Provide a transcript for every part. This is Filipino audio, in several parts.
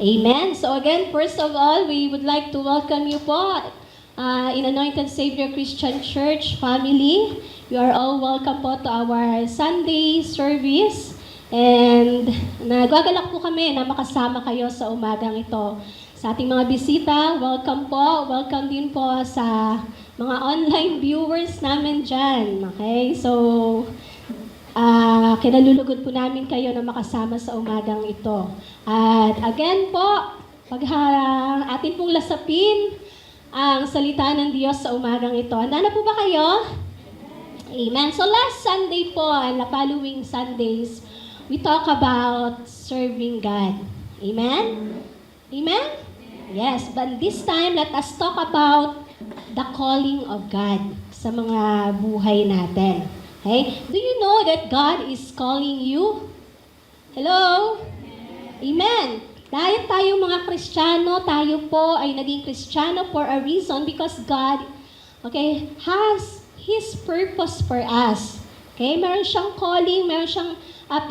Amen. So again, first of all, we would like to welcome you po in Anointed Savior Christian Church family. You are all welcome po to our Sunday service. And nagagalak po kami na makasama kayo sa umagang ito. Sa ating mga bisita, welcome po. Welcome din po sa mga online viewers namin dyan. Okay? So, kinalulugod po namin kayo na makasama sa umagang ito. At again po, atin pong lasapin ang salita ng Diyos sa umagang ito. Handa na po ba kayo? Amen. So last Sunday po, and the following Sundays, we talk about serving God. Amen? Amen? Yes, but this time, let us talk about the calling of God sa mga buhay natin. Okay? Do you know that God is calling you? Hello? Amen. Dahil tayo mga Kristiyano, tayo po ay naging Kristiyano for a reason because God, okay, has His purpose for us. Okay? Meron siyang calling, meron siyang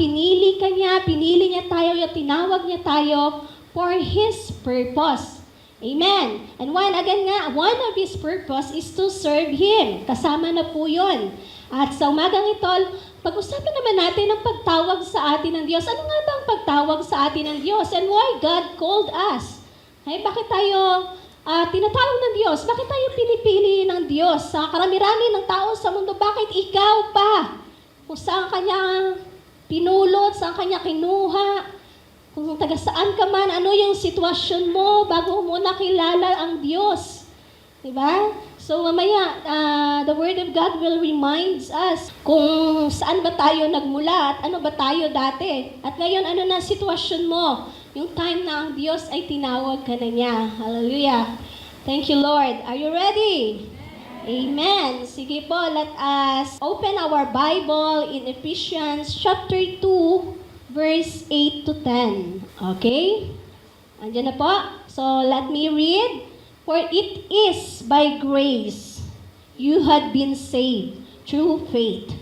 pinili niya tayo, tinawag niya tayo for His purpose. Amen. And one of His purpose is to serve Him. Kasama na po yun. At sa umagang ito, pag-usapan naman natin ang pagtawag sa atin ng Diyos. Ano nga ba ang pagtawag sa atin ng Diyos? And why God called us? Ay, bakit tayo tinatawag ng Diyos? Bakit tayo pinipili ng Diyos? Sa karami-rami ng tao sa mundo, bakit ikaw pa? Kung saan kanya pinulot, saan kanya kinuha, kung taga saan ka man, ano yung sitwasyon mo bago mo nakilala ang Diyos. Diba? So mamaya, the Word of God will remind us kung saan ba tayo nagmula at ano ba tayo dati. At ngayon, ano na sitwasyon mo? Yung time na ang Diyos ay tinawag ka na niya. Hallelujah. Thank you, Lord. Are you ready? Amen. Sige po, let us open our Bible in Ephesians chapter 2, verse 8 to 10. Okay? Andiyan na po. So let me read. For it is by grace you had been saved through faith.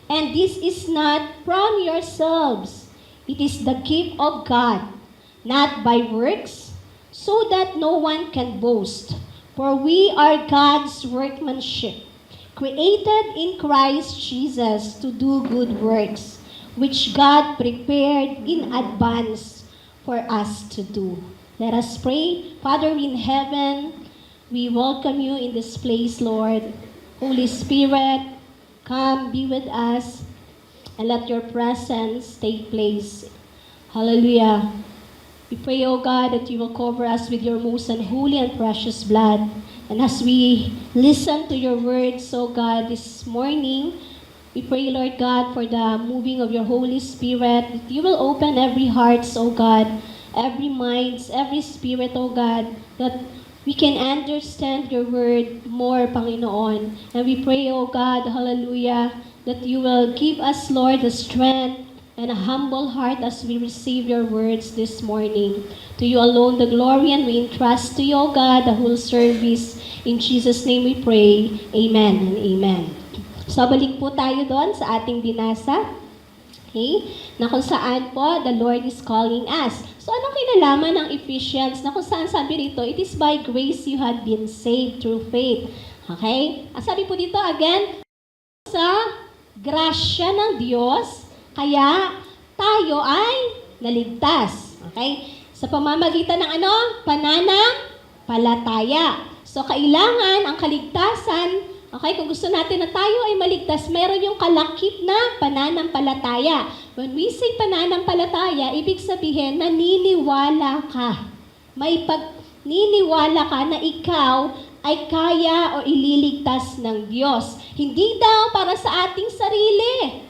And this is not from yourselves. It is the gift of God, not by works, so that no one can boast. For we are God's workmanship, created in Christ Jesus to do good works, which God prepared in advance for us to do. Let us pray. Father in heaven, we welcome you in this place, Lord. Holy Spirit, come be with us and let your presence take place. Hallelujah. We pray, O God, that you will cover us with your most unholy and precious blood. And as we listen to your words, O God, this morning, we pray, Lord God, for the moving of your Holy Spirit, that you will open every heart, O God, every mind, every spirit, O God, that we can understand your word more, Panginoon. And we pray, O God, hallelujah, that you will give us, Lord, the strength and a humble heart as we receive your words this morning. To you alone the glory, and we entrust to you, O God, the whole service. In Jesus' name we pray. Amen and amen. So, balik po tayo doon sa ating binasa. Okay? Na kung saan po, the Lord is calling us. So, anong kinalaman ng Ephesians na kung saan sabi rito, it is by grace you had been saved through faith. Okay? Ang sabi po dito, again, sa grasya ng Diyos, kaya tayo ay naligtas. Okay? Sa pamamagitan ng ano? Pananampalataya. So, kailangan ang kaligtasan. Okay, kung gusto natin na tayo ay maligtas, meron yung kalakip na pananampalataya. When we say pananampalataya, ibig sabihin, naniniwala ka. May pagniniwala ka na ikaw ay kaya o ililigtas ng Diyos. Hindi daw para sa ating sarili.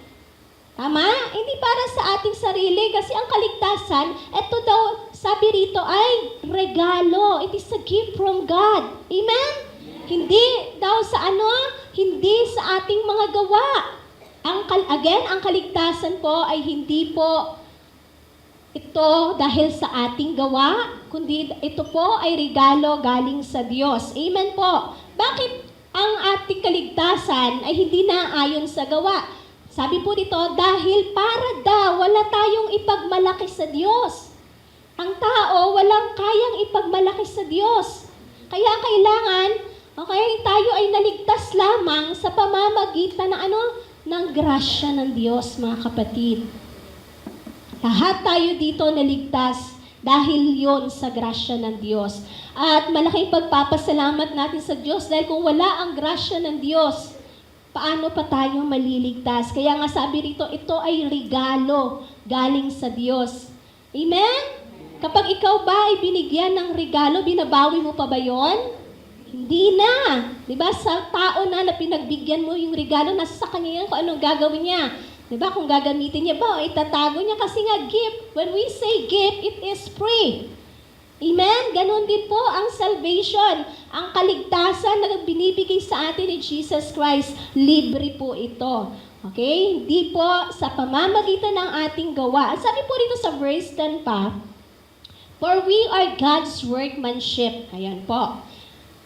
Tama? Hindi para sa ating sarili kasi ang kaligtasan, ito daw, sabi rito ay regalo. It is a gift from God. Amen? Hindi daw sa hindi sa ating mga gawa. Ang kaligtasan po ay hindi po ito dahil sa ating gawa, kundi ito po ay regalo galing sa Diyos. Amen po. Bakit ang ating kaligtasan ay hindi naayon sa gawa? Sabi po dito, dahil para daw wala tayong ipagmalaki sa Diyos. Ang tao walang kayang ipagmalaki sa Diyos. Kaya kailangan, okay, tayo ay naligtas lamang sa pamamagitan ng ng grasya ng Diyos, mga kapatid. Lahat tayo dito naligtas dahil yon sa grasya ng Diyos. At malaking pagpapasalamat natin sa Diyos dahil kung wala ang grasya ng Diyos, paano pa tayo maliligtas? Kaya nga sabi rito, ito ay regalo galing sa Diyos. Amen? Kapag ikaw ba ay binigyan ng regalo, binabawi mo pa ba yon? Hindi na. Diba? Sa tao na pinagbigyan mo yung regalo, nasa sa kanya yan kung anong gagawin niya. Diba? Kung gagamitin niya ba o itatago niya kasi nga gift. When we say gift, it is free. Amen? Ganon din po ang salvation. Ang kaligtasan na binibigay sa atin ni Jesus Christ, libre po ito. Okay? Hindi po sa pamamagitan ng ating gawa. At sabi po rito sa verse 10 pa, for we are God's workmanship. Ayan po.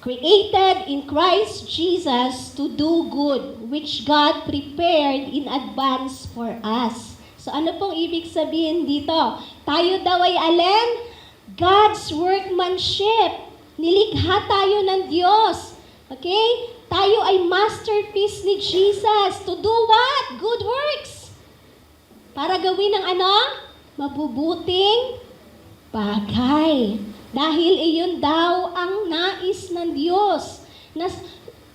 Created in Christ Jesus to do good, which God prepared in advance for us. So ano pong ibig sabihin dito? Tayo daw ay alin? God's workmanship. Nilikha tayo ng Diyos. Okay? Tayo ay masterpiece ni Jesus. To do what? Good works. Para gawin ng mabubuting bagay. Dahil iyon daw ang nais ng Diyos. Na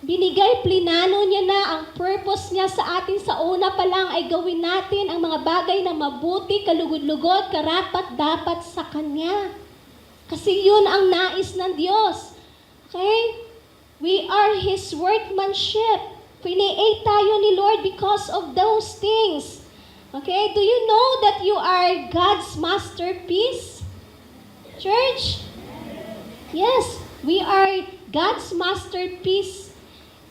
binigay, plinano niya na ang purpose niya sa atin sa una pa lang ay gawin natin ang mga bagay na mabuti, kalugod-lugod, karapat-dapat sa Kanya. Kasi yun ang nais ng Diyos. Okay? We are His workmanship. Create tayo ni Lord because of those things. Okay? Do you know that you are God's masterpiece? Church? Yes, we are God's masterpiece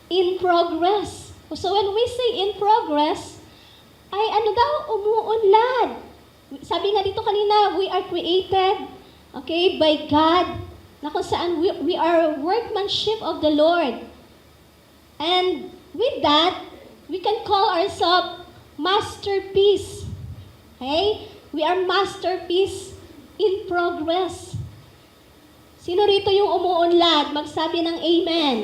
in progress. So when we say in progress, ay umuunlad. Sabi nga dito kanina, we are created, okay, by God, na kung saan we are workmanship of the Lord. And with that, we can call ourselves masterpiece. Okay? We are masterpiece in progress. Sino rito yung umuunlad? Magsabi ng amen.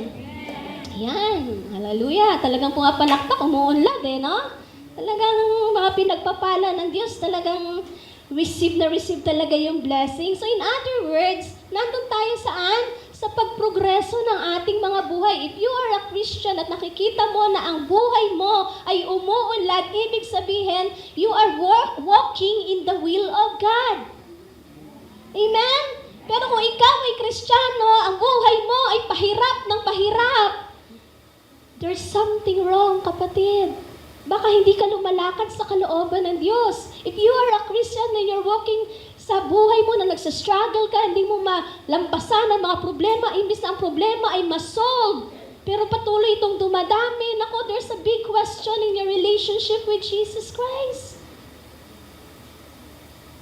Yan. Hallelujah. Talagang pumapalakpak, umuunlad no? Talagang mga pinagpapala ng Diyos, talagang receive talaga yung blessing. So in other words, nandun tayo saan? Sa pagprogreso ng ating mga buhay. If you are a Christian at nakikita mo na ang buhay mo ay umuunlad, ibig sabihin, you are walking in the will of God. Amen? Pero kung ikaw ay Kristiyano, ang buhay mo ay pahirap ng pahirap, there's something wrong, kapatid. Baka hindi ka lumalakad sa kalooban ng Diyos. If you are a Christian and you're walking sa buhay mo na nagsastruggle ka, hindi mo malampasan ang mga problema, imbis na ang problema ay masolve, pero patuloy itong dumadami, naku, there's a big question in your relationship with Jesus Christ.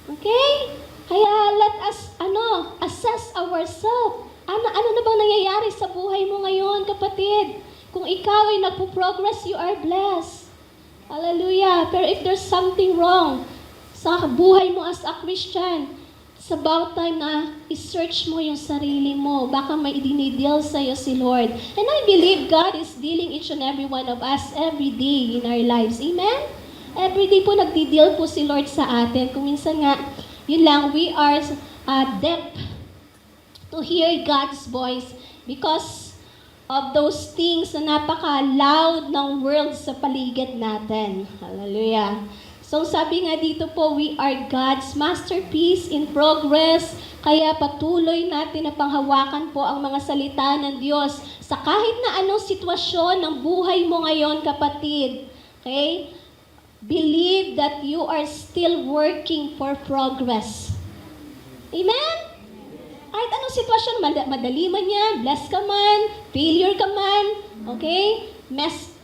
Okay? Kaya let us, assess ourselves. Ano na bang nangyayari sa buhay mo ngayon, kapatid? Kung ikaw ay nagpo-progress, you are blessed. Hallelujah. Pero if there's something wrong sa buhay mo as a Christian, it's about time na i-search mo yung sarili mo. Baka may idinideal sa'yo si Lord. And I believe God is dealing each and every one of us every day in our lives. Amen? Every day po nagdideal po si Lord sa atin. Kung minsan nga, yun lang, we are deaf to hear God's voice because of those things na napaka-loud ng world sa paligid natin. Hallelujah. So sabi nga dito po, we are God's masterpiece in progress, kaya patuloy natin na panghawakan po ang mga salita ng Diyos sa kahit na anong sitwasyon ng buhay mo ngayon, kapatid. Okay? Believe that you are still working for progress. Amen? Kahit anong sitwasyon, madali man yan, blessed ka man, failure ka man, okay? Mess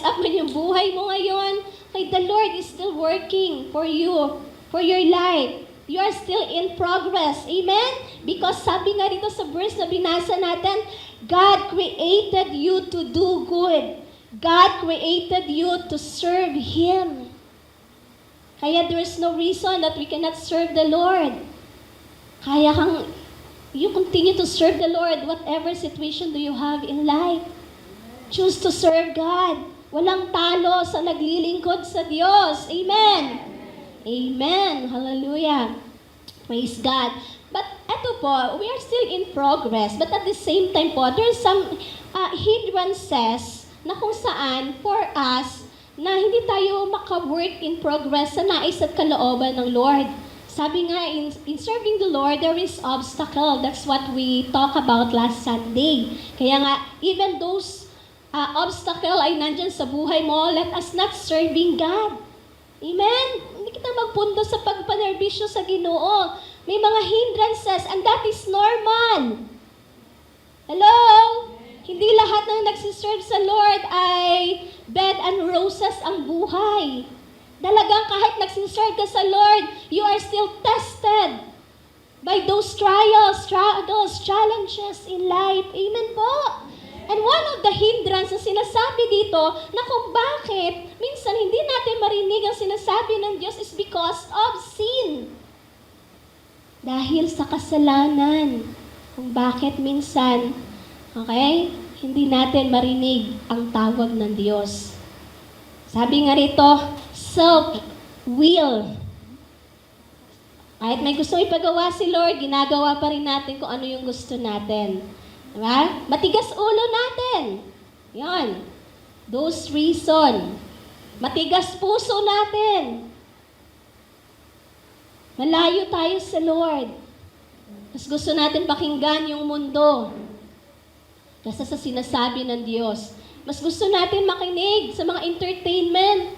up man yung buhay mo ngayon, okay, the Lord is still working for you, for your life. You are still in progress. Amen? Because sabi nga dito sa verse na binasa natin, God created you to do good. God created you to serve Him. Kaya there is no reason that we cannot serve the Lord. Kaya kang, you continue to serve the Lord, whatever situation do you have in life. Choose to serve God. Walang talo sa naglilingkod sa Diyos. Amen. Amen. Hallelujah. Praise God. But eto po, we are still in progress. But at the same time po, there's some hindrances na kung saan for us na hindi tayo maka-work in progress sa nais at kalooban ng Lord. Sabi nga, in serving the Lord, there is obstacle. That's what we talk about last Sunday. Kaya nga, even those obstacle ay nandyan sa buhay mo, let us not serving God. Amen? Hindi kita magpundo sa pagpanerbisyo sa Ginoo. May mga hindrances, and that is normal. Hello? Hindi lahat ng nagsiserve sa Lord ay bed and roses ang buhay. Talagang kahit nagsiserve ka sa Lord, you are still tested by those trials, struggles, challenges in life. Amen po? And one of the hindrance na sinasabi dito na kung bakit minsan hindi natin marinig ang sinasabi ng Diyos is because of sin. Dahil sa kasalanan. Kung bakit minsan, okay, hindi natin marinig ang tawag ng Diyos. Sabi nga rito, self-will. Kahit may gusto ipagawa si Lord, ginagawa pa rin natin kung ano yung gusto natin. Diba? Matigas ulo natin. Yan. Those reason. Matigas puso natin. Malayo tayo sa Lord. Mas gusto natin pakinggan yung mundo kaysa sa sinasabi ng Diyos. Mas gusto natin makinig sa mga entertainment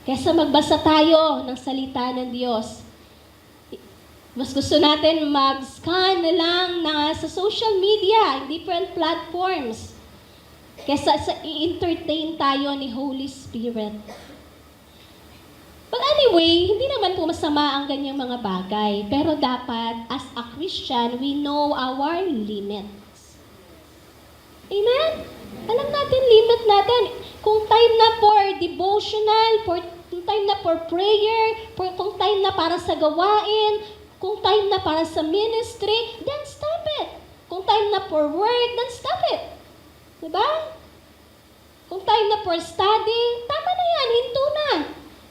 kaysa magbasa tayo ng salita ng Diyos. Mas gusto natin mag-scan na lang sa social media, in different platforms, kaysa sa i-entertain tayo ni Holy Spirit. But anyway, hindi naman po masama ang ganyang mga bagay. Pero dapat, as a Christian, we know our limits. Amen? Alam natin, limit natin. Kung time na for devotional, kung time na for prayer, kung time na para sa gawain, kung time na para sa ministry, then stop it. Kung time na for work, then stop it. Diba? Kung time na for study, tama na yan, hinto na.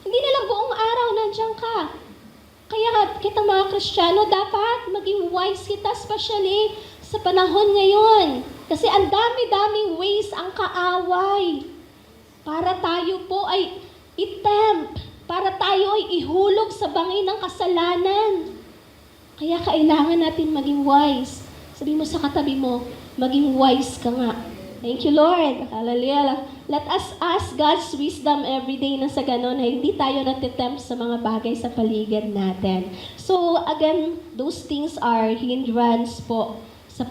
Hindi na lang buong araw nandiyan ka. Kaya kita mga Kristiyano, dapat maging wise kita, especially sa panahon ngayon. Kasi ang dami-daming ways ang kaaway. Para tayo po ay i-tempt. Para tayo ay ihulog sa bangin ng kasalanan. Kaya kailangan natin maging wise. Sabi mo sa katabi mo, maging wise ka nga. Thank you, Lord. Hallelujah. Let us ask God's wisdom every day na sa ganun na hindi tayo natitempt sa mga bagay sa paligid natin. So, again, those things are hindrance po sa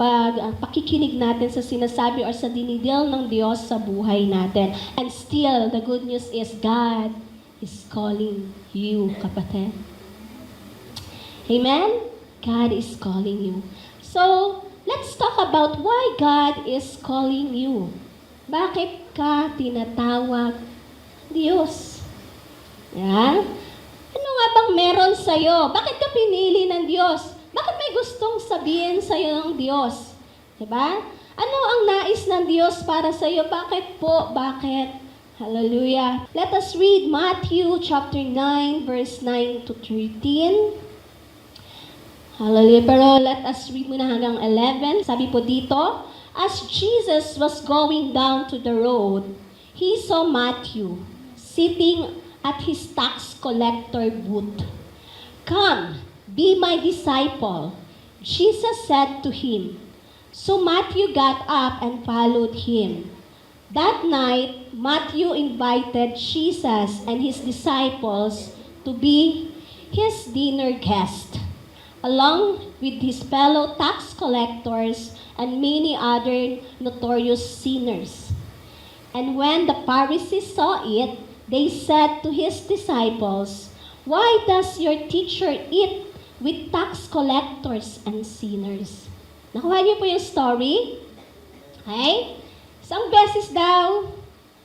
pakikinig natin sa sinasabi or sa dinidil ng Diyos sa buhay natin. And still, the good news is God is calling you, kapatid. Amen? God is calling you. So, let's talk about why God is calling you. Bakit ka tinatawag Diyos? Yan. Ano nga bang meron sa'yo? Bakit ka pinili ng Diyos? Bakit may gustong sabihin sa'yo ng Diyos? Diba? Ano ang nais ng Diyos para sa'yo? Bakit po? Bakit? Hallelujah. Let us read Matthew chapter 9, verse 9 to 13. Hallelujah. Pero let us read muna hanggang 11. Sabi po dito, as Jesus was going down to the road, he saw Matthew sitting at his tax collector booth. Come, be my disciple, Jesus said to him. So Matthew got up and followed him. That night, Matthew invited Jesus and his disciples to be his dinner guest, along with his fellow tax collectors and many other notorious sinners. And when the Pharisees saw it, they said to his disciples, why does your teacher eat with tax collectors and sinners? Nakuha niyo po yung story? Okay? Isang beses daw,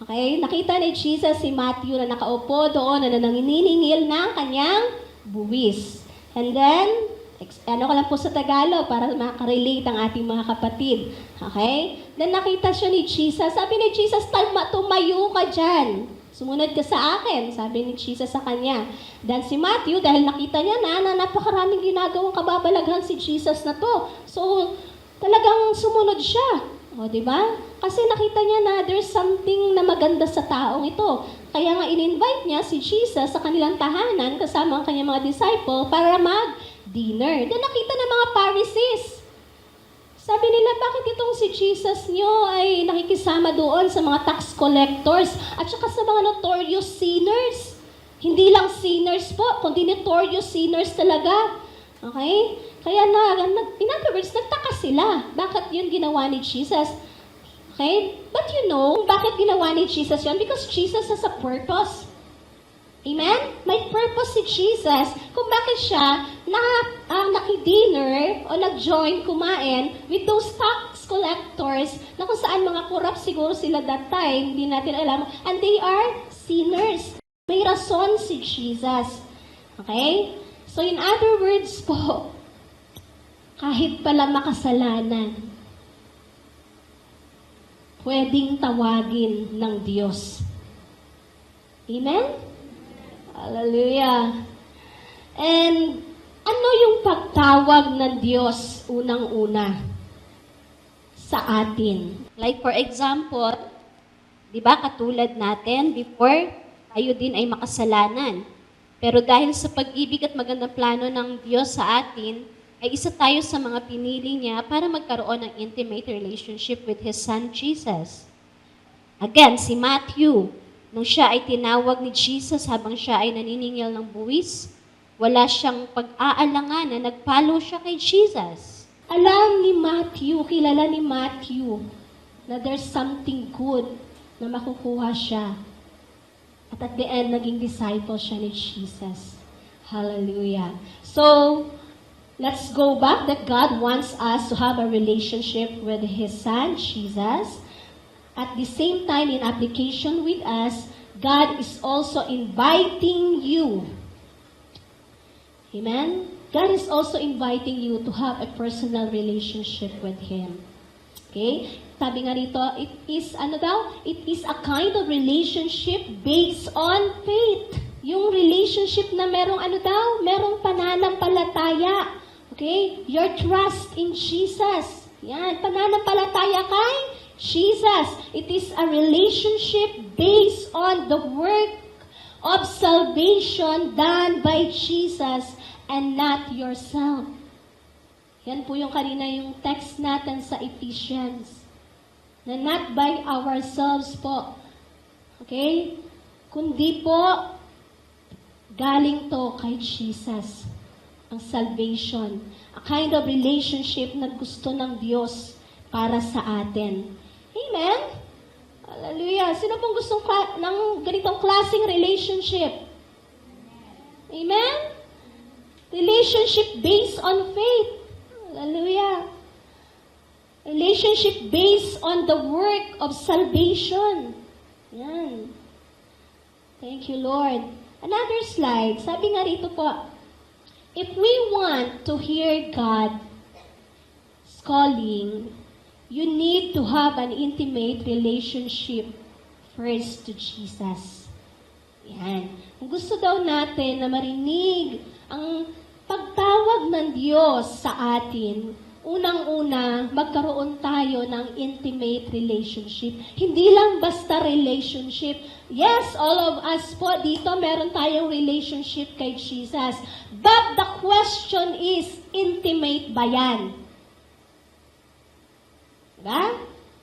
okay, nakita ni Jesus si Matthew na nakaupo doon na nanginingil ng kanyang buwis. And then, Ano ka lang po sa Tagalog para makarelate ang ating mga kapatid. Okay? Then nakita siya ni Jesus. Sabi ni Jesus, tumayo ka dyan. Sumunod ka sa akin, sabi ni Jesus sa kanya. Then si Matthew, dahil nakita niya na napakaraming ginagawang kababalaghan si Jesus na to. So, talagang sumunod siya. O, di ba? Kasi nakita niya na there's something na maganda sa taong ito. Kaya nga in-invite niya si Jesus sa kanilang tahanan kasama ang kanyang mga disciple para mag-dinner. Then nakita ng mga Pharisees. Sabi nila, bakit itong si Jesus nyo ay nakikisama doon sa mga tax collectors at saka sa mga notorious sinners? Hindi lang sinners po, kundi notorious sinners talaga. Okay? Kaya in other words, nagtaka sila. Bakit yun ginawa ni Jesus? Okay? But you know, bakit ginawa ni Jesus yun? Because Jesus has a purpose. Amen? May purpose si Jesus kung bakit siya naki-dinner o nag-join kumain with those tax collectors na kung saan mga corrupt siguro sila that time, hindi natin alam, and they are sinners. May rason si Jesus. Okay? So in other words po, kahit pala makasalanan, pwedeng tawagin ng Diyos. Amen? Hallelujah. And ano yung pagtawag ng Diyos unang-una sa atin? Like for example, di ba katulad natin, before tayo din ay makasalanan. Pero dahil sa pag-ibig at magandang plano ng Diyos sa atin, ay isa tayo sa mga pinili niya para magkaroon ng intimate relationship with His Son, Jesus. Again, si Matthew, nung siya ay tinawag ni Jesus habang siya ay naniningil ng buwis, wala siyang pag-aalangan na nag-follow siya kay Jesus. Alam ni Matthew, kilala ni Matthew, na there's something good na makukuha siya. At at the end, naging disciple siya ni Jesus. Hallelujah. So, let's go back that God wants us to have a relationship with His Son, Jesus. At the same time, in application with us, God is also inviting you. Amen? God is also inviting you to have a personal relationship with Him. Okay? Sabi nga rito, it is a kind of relationship based on faith. Yung relationship na merong pananampalataya. Okay? Your trust in Jesus. Yan, pananampalataya kay Jesus. It is a relationship based on the work of salvation done by Jesus and not yourself. Yan po yung kanina yung text natin sa Ephesians. Na not by ourselves po. Okay? Kundi po, galing to kay Jesus. Ang salvation. A kind of relationship na gusto ng Diyos para sa atin. Amen? Hallelujah. Sino pong gusto ng ganitong klaseng relationship? Amen? Relationship based on faith. Hallelujah. Relationship based on the work of salvation. Yan. Thank you, Lord. Another slide. Sabi nga rito po, if we want to hear God's calling, you need to have an intimate relationship first to Jesus. Yan. Kung gusto daw natin na marinig ang pagtawag ng Diyos sa atin, unang-una, magkaroon tayo ng intimate relationship. Hindi lang basta relationship. Yes, all of us po dito, meron tayong relationship kay Jesus. But the question is, intimate ba yan? Diba?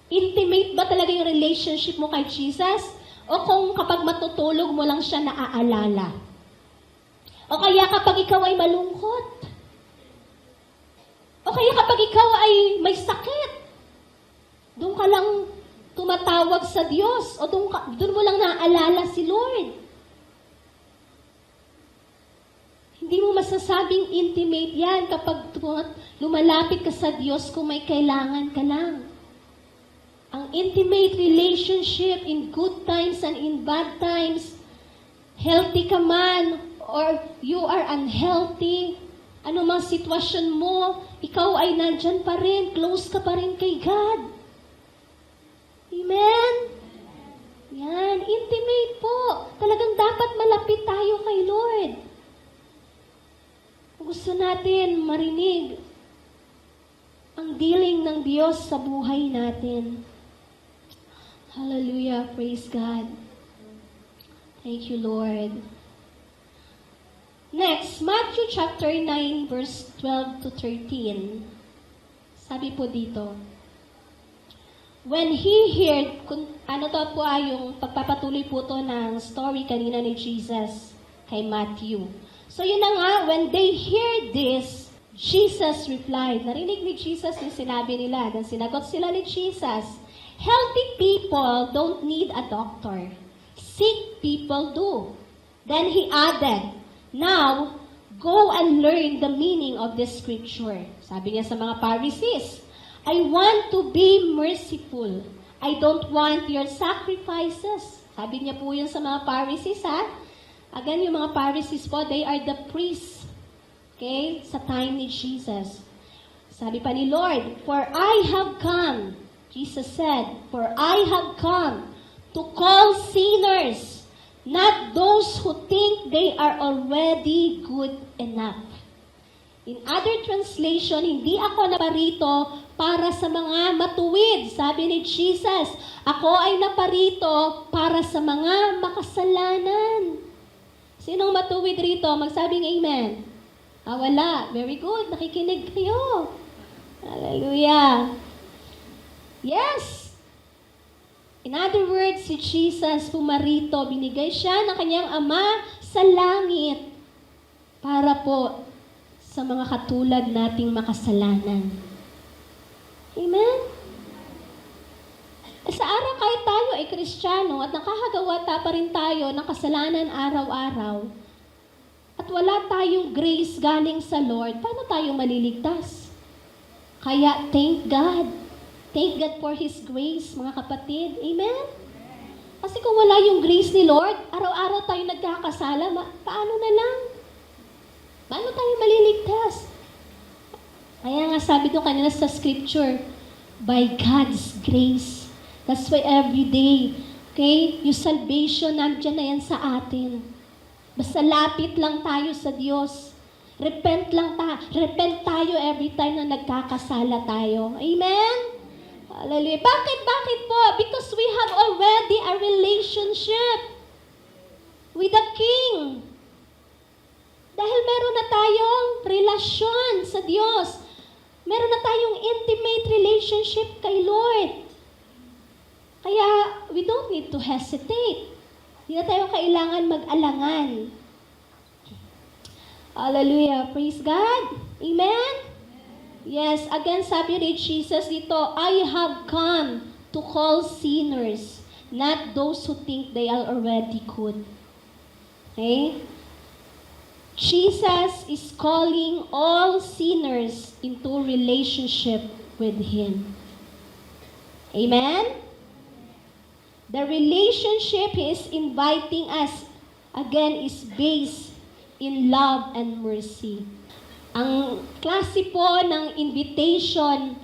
Intimate ba talaga yung relationship mo kay Jesus? O kung kapag matutulog mo lang siya naaalala? O kaya kapag ikaw ay malungkot? O kaya kapag ikaw ay may sakit, doon ka lang tumatawag sa Diyos o doon mo lang naaalala si Lord. Hindi mo masasabing intimate yan kapag lumalapit ka sa Diyos kung may kailangan ka lang. Ang intimate relationship in good times and in bad times, healthy ka man or you are unhealthy, Ano mang sitwasyon mo, ikaw ay nandyan pa rin, close ka pa rin kay God. Amen? Yan, intimate po. Talagang dapat malapit tayo kay Lord. Kung gusto natin marinig ang dealing ng Diyos sa buhay natin. Hallelujah, praise God. Thank you, Lord. Next, Matthew chapter 9, verse 12 to 13. Sabi po dito, when he heard, ano to po yung pagpapatuloy po to ng story kanina ni Jesus kay Matthew. So yun na nga, when they heard this, Jesus replied. Narinig ni Jesus yung sinabi nila. Dan sinagot sila ni Jesus, healthy people don't need a doctor. Sick people do. Then he added, now, go and learn the meaning of this scripture. Sabi niya sa mga Pharisees, I want to be merciful. I don't want your sacrifices. Sabi niya po yun sa mga Pharisees, ha? Again, yung mga Pharisees po, they are the priests. Okay? Sa time ni Jesus. Sabi pa ni Lord, for I have come, Jesus said, for I have come to call sinners, not those who think they are already good enough. In other translation, hindi ako naparito para sa mga matuwid. Sabi ni Jesus, ako ay naparito para sa mga makasalanan. Sinong matuwid rito? Magsabing amen. Wala. Very good. Nakikinig kayo. Hallelujah. Yes. In other words, si Jesus pumarito, binigay siya ng kanyang Ama sa langit para po sa mga katulad nating makasalanan. Amen? Sa araw kahit tayo ay Kristiyano at nakakagawa pa rin tayo ng kasalanan araw-araw at wala tayong grace galing sa Lord, paano tayo maliligtas? Kaya thank God. Thank God for His grace, mga kapatid. Amen? Kasi kung wala yung grace ni Lord, araw-araw tayo nagkakasala, paano na lang? Paano tayo maliligtas? Kaya nga sabi ko kanina sa scripture, by God's grace. That's why every day, okay, yung salvation nandiyan na yan sa atin. Basta lapit lang tayo sa Diyos. Repent tayo every time na nagkakasala tayo. Amen? Hallelujah. Bakit po? Because we have already a relationship with the King. Dahil meron na tayong relasyon sa Diyos. Meron na tayong intimate relationship kay Lord. Kaya, we don't need to hesitate. Hindi na tayo kailangan mag-alangan. Hallelujah. Praise God. Amen? Yes, again, sabi ni Jesus dito, I have come to call sinners, not those who think they are already good. Okay? Jesus is calling all sinners into relationship with Him. Amen? The relationship He is inviting us, again, is based in love and mercy. Ang klase po ng invitation,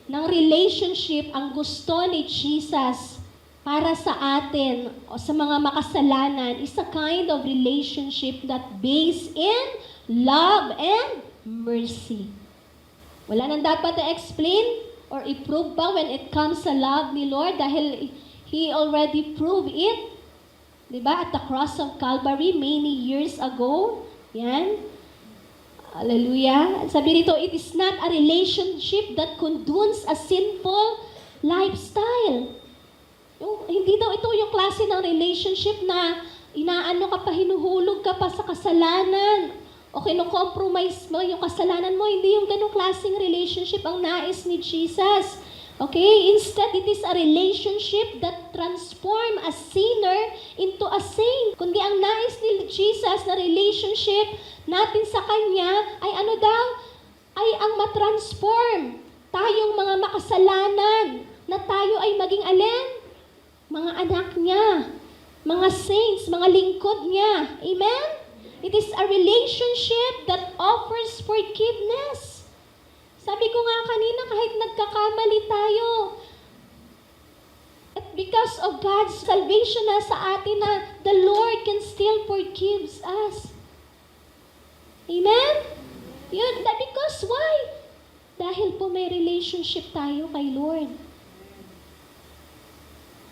ng relationship, ang gusto ni Jesus para sa atin o sa mga makasalanan is a kind of relationship that based in love and mercy. Wala nang dapat na-explain or i-prove pa when it comes sa love ni Lord dahil He already proved it. Diba? At the cross of Calvary many years ago. Yan. Hallelujah. Sabi dito, it is not a relationship that condones a sinful lifestyle. Hindi daw ito yung klase ng relationship na inaano ka pa, hinuhulog ka pa sa kasalanan o kino-compromise mo yung kasalanan mo. Hindi yung ganong klaseng relationship ang nais ni Jesus. Okay? Instead, it is a relationship that transform a sinner into a saint. Kundi ang nais ni Jesus na relationship natin sa Kanya ay ano daw? Ay ang matransform tayong mga makasalanan na tayo ay maging alin? Mga anak niya, mga saints, mga lingkod niya. Amen? It is a relationship that offers forgiveness. Sabi ko nga kanina, kahit nagkakamali tayo, at because of God's salvation na sa atin na the Lord can still forgives us. Amen? Yun, because why? Dahil po may relationship tayo kay Lord.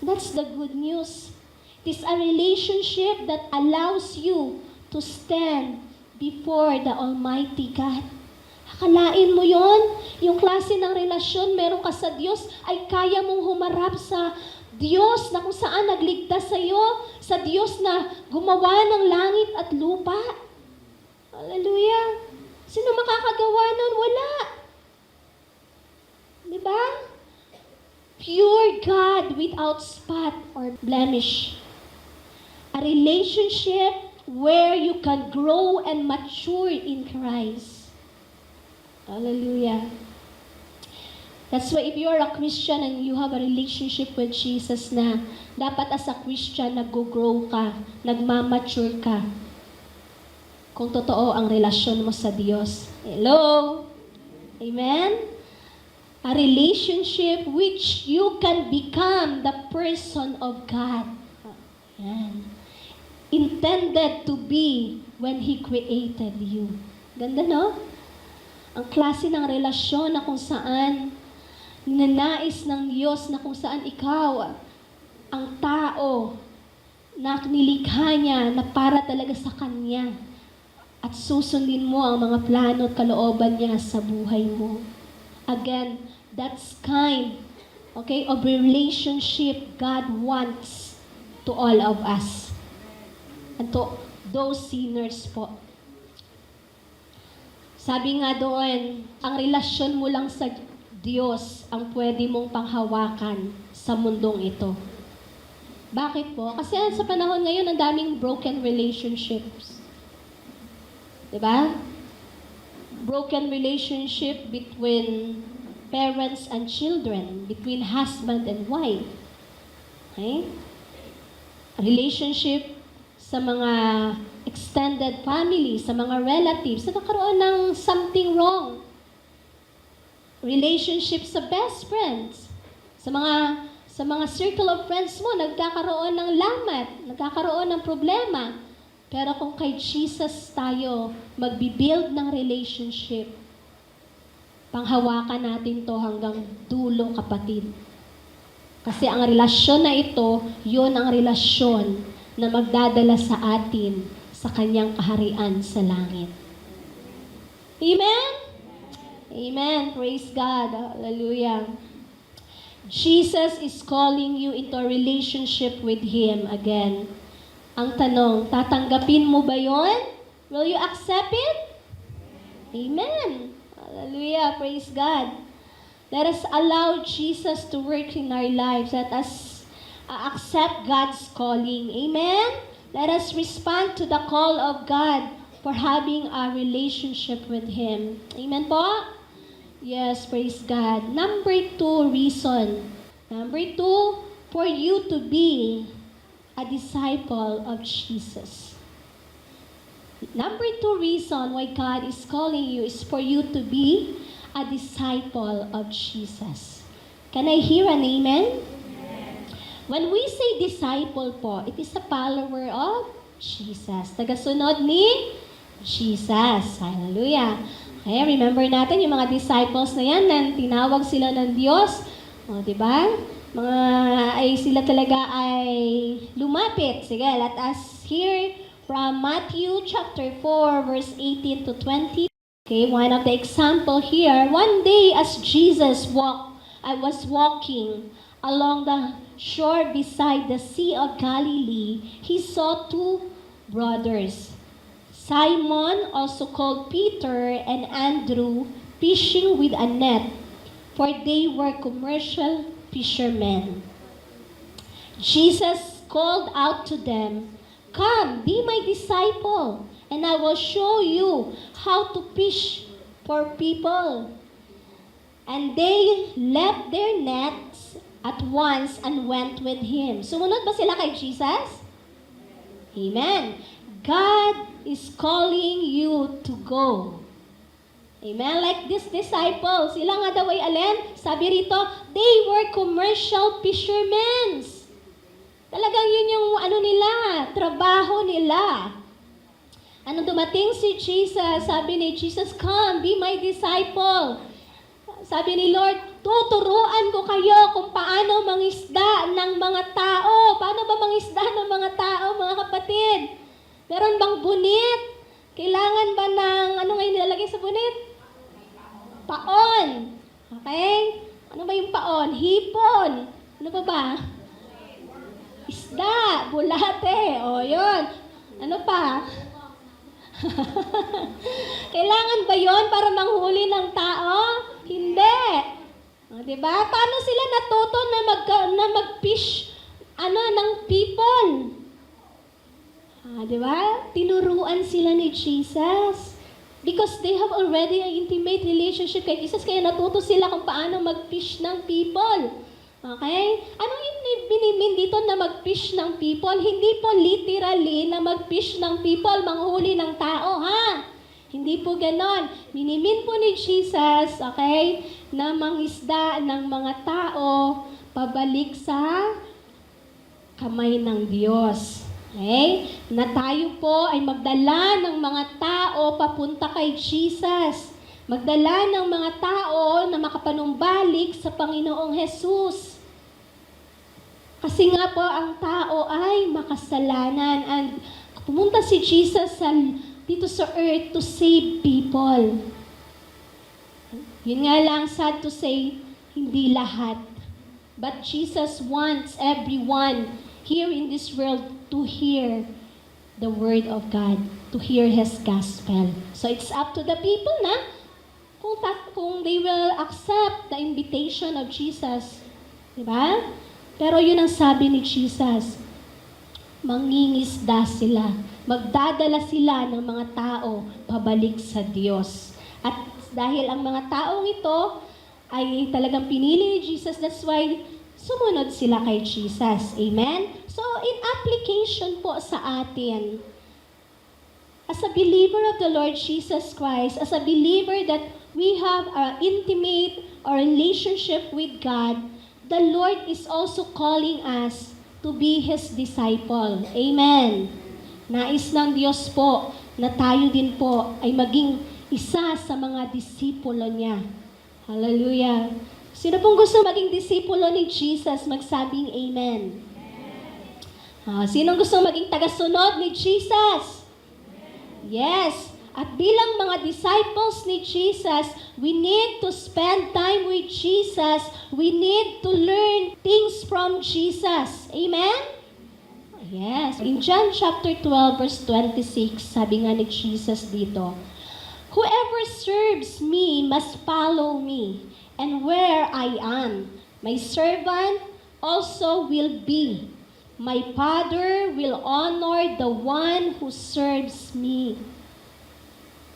That's the good news. It is a relationship that allows you to stand before the Almighty God. Akalain mo yon, yung klase ng relasyon meron ka sa Diyos ay kaya mong humarap sa Diyos na kung saan nagligtas sa iyo, sa Diyos na gumawa ng langit at lupa. Hallelujah! Sino makakagawa nun? Wala. Diba? Pure God without spot or blemish. A relationship where you can grow and mature in Christ. Hallelujah. That's why if you're a Christian and you have a relationship with Jesus na, dapat as a Christian, nag-grow ka, nagmamature ka. Kung totoo ang relasyon mo sa Diyos. Hello? Amen? A relationship which you can become the person of God. Ayan. Intended to be when He created you. Ganda, no? Ang klase ng relasyon na kung saan ninanais ng Diyos na kung saan ikaw ang tao na nilikha niya na para talaga sa Kanya at susundin mo ang mga plano at kalooban niya sa buhay mo. Again, that's kind, okay, of relationship God wants to all of us. And to those sinners po. Sabi nga doon, ang relasyon mo lang sa Diyos ang pwede mong panghawakan sa mundong ito. Bakit po? Kasi sa panahon ngayon, ang daming broken relationships. Diba? Broken relationship between parents and children, between husband and wife. Okay? Relationship sa mga extended family, sa mga relatives, nagkakaroon ng something wrong. Relationship sa best friends, sa mga circle of friends mo, nagkakaroon ng lamat, nagkakaroon ng problema. Pero kung kay Jesus tayo magbibuild ng relationship, panghawakan natin to hanggang dulo, kapatid. Kasi ang relasyon na ito, yun ang relasyon na magdadala sa atin sa Kanyang kaharian sa langit. Amen? Amen. Praise God. Hallelujah. Jesus is calling you into a relationship with Him again. Ang tanong, tatanggapin mo ba yon? Will you accept it? Amen. Hallelujah. Praise God. Let us allow Jesus to work in our lives. Let us accept God's calling. Amen? Let us respond to the call of God for having a relationship with Him. Amen po? Yes, praise God. Number 2 reason. Number 2, for you to be a disciple of Jesus. Number 2 reason why God is calling you is for you to be a disciple of Jesus. Can I hear an amen? When we say disciple po, it is a follower of Jesus. Tagasunod ni Jesus. Hallelujah. Okay, remember natin yung mga disciples na yan, na tinawag sila ng Diyos. O, diba? Sila talaga ay lumapit. Sige, let us hear from Matthew chapter 4, verse 18 to 20. Okay, one of the example here. One day as Jesus was walking along the shore beside the Sea of Galilee, He saw 2 brothers, Simon, also called Peter, and Andrew, fishing with a net, for they were commercial fishermen. Jesus called out to them, "Come, be my disciple, and I will show you how to fish for people." And they left their nets at once and went with Him. Sumunod ba sila kay Jesus? Amen. God is calling you to go. Amen? Like these disciples, sila nga daw ay alin? Sabi rito, they were commercial fishermen. Talagang yun yung nila, trabaho nila. Anong dumating si Jesus, sabi ni Jesus, come, be my disciple. Sabi ni Lord, tuturuan ko kayo kung paano mangisda ng mga tao. Paano ba mangisda ng mga tao, mga kapatid? Meron bang bunit? Kailangan ba ng, ano ngayon nilalagay sa bunit? Paon. Okay? Ano ba yung paon? Hipon. Ano pa ba? Isda, bulate. O, yun. Ano pa? Kailangan ba yon para manghuli ng tao? Hindi. O, diba? Paano sila natuto na mag-fish ng people? Diba? Tinuruan sila ni Jesus. Because they have already an intimate relationship kay Jesus, kaya natuto sila kung paano mag-fish ng people. Okay? Anong binimin dito na mag-fish ng people? Hindi po literally na mag-fish ng people, manghuli ng tao, ha? Hindi po ganon. Minimin po ni Jesus, okay, na mangisda ng mga tao pabalik sa kamay ng Diyos. Okay? Na tayo po ay magdala ng mga tao papunta kay Jesus. Magdala ng mga tao na makapanumbalik sa Panginoong Jesus. Kasi nga po, ang tao ay makasalanan. And pumunta si Jesus dito sa earth to save people. Yun nga lang, sad to say, hindi lahat. But Jesus wants everyone here in this world to hear the Word of God, to hear His gospel. So it's up to the people na kung they will accept the invitation of Jesus. Diba? Pero yun ang sabi ni Jesus, mangingisda sila. Magdadala sila ng mga tao pabalik sa Diyos. At dahil ang mga taong ito ay talagang pinili ni Jesus, that's why sumunod sila kay Jesus. Amen? So, in application po sa atin, as a believer of the Lord Jesus Christ, as a believer that we have an intimate or relationship with God, the Lord is also calling us to be His disciple. Amen. Nais ng Diyos po na tayo din po ay maging isa sa mga disipulo niya. Hallelujah. Sino pong gusto maging disipulo ni Jesus, magsabing amen. Sinong gusto maging tagasunod ni Jesus? Yes. At bilang mga disciples ni Jesus, we need to spend time with Jesus. We need to learn things from Jesus. Amen? Yes. In John chapter 12, verse 26, sabi nga ni Jesus dito, whoever serves me must follow me, and where I am, my servant also will be. My Father will honor the one who serves me.